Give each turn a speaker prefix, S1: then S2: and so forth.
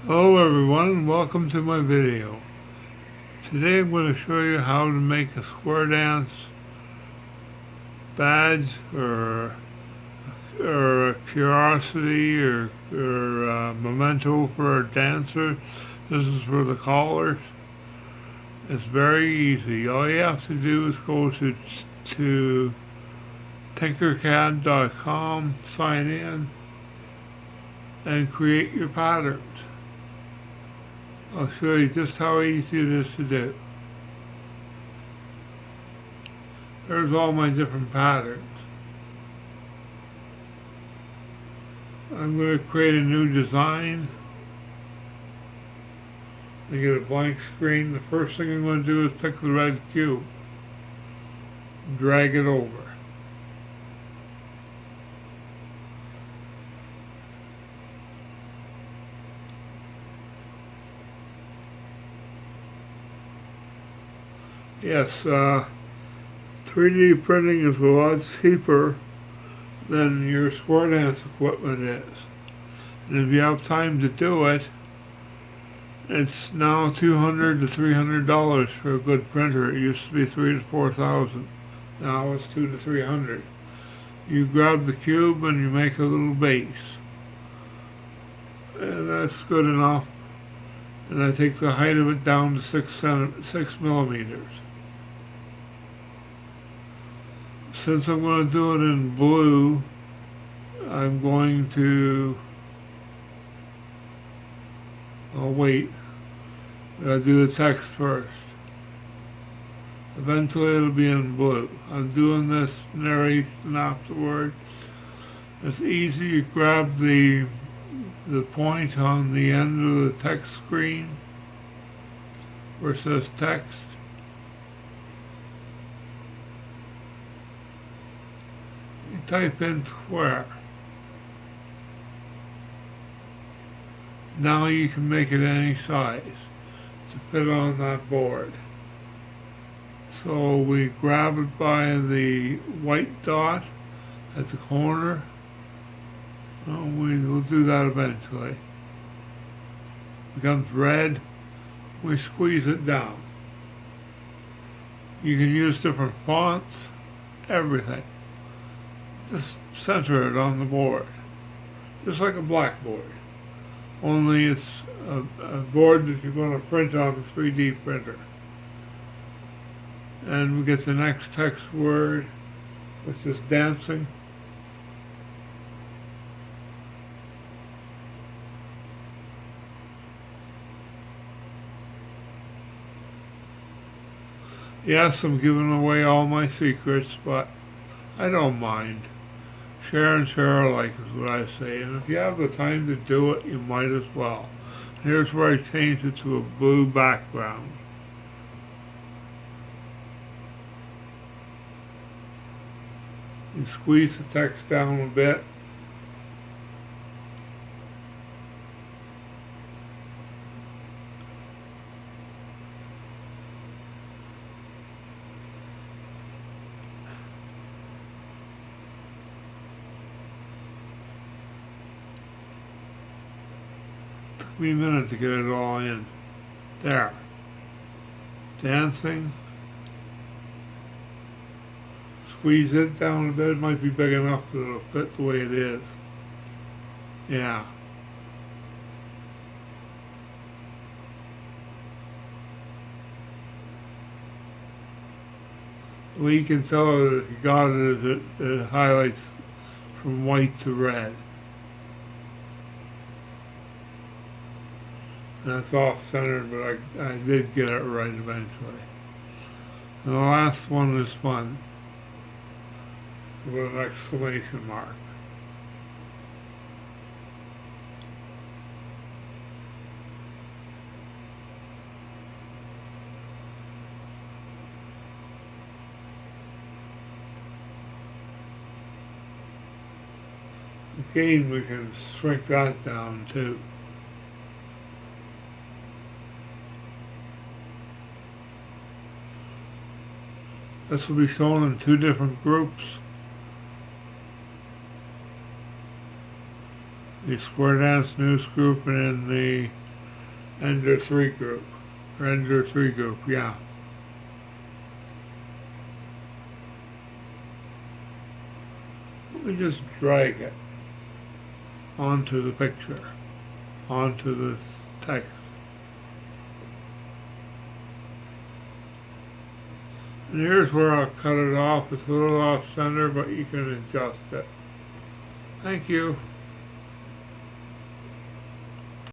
S1: Hello everyone and welcome to my video. Today I'm going to show you how to make a square dance badge or a curiosity or memento for a dancer. This is for the callers. It's very easy. All you have to do is go to tinkercad.com, sign in, and create your patterns. I'll show you just how easy it is to do. There's all my different patterns. I'm going to create a new design. I get a blank screen. The first thing I'm going to do is pick the red cube, drag it over. Yes, 3D printing is a lot cheaper than your square dance equipment is. And if you have time to do it, it's now $200 to $300 for a good printer. It used to be $3,000 to $4,000. Now it's $200 to $300. You grab the cube and you make a little base, and that's good enough. And I take the height of it down to 6 millimeters. Since I'm going to do it in blue, I'm going to, I'll wait. I'll do the text first. Eventually it'll be in blue. I'm doing this narration afterward. It's easy. You grab the point on the end of the text screen where it says text. You type in square. Now you can make it any size to fit on that board. So we grab it by the white dot at the corner. We'll do that eventually. It becomes red. We squeeze it down. You can use different fonts, everything. Just center it on the board, just like a blackboard. Only it's a board that you're going to print on a 3D printer. And we get the next text word, which is dancing. Yes, I'm giving away all my secrets, but I don't mind. Share and share alike is what I say. And if you have the time to do it, you might as well. Here's where I changed it to a blue background. You squeeze the text down a bit. Took me a minute to get it all in. There. Dancing. Squeeze it down a bit. It might be big enough that it'll fit the way it is. Yeah. Well, you can tell that if you got it as it highlights from white to red. And that's off centered, but I did get it right eventually. And the last one is fun, with an exclamation mark. Again, we can shrink that down too. This will be shown in two different groups. The Square Dance News Group and in the Ender 3 group. Ender 3 group, yeah. Let me just drag it onto the picture, onto the text. And here's where I'll cut it off. It's a little off center, but you can adjust it. Thank you.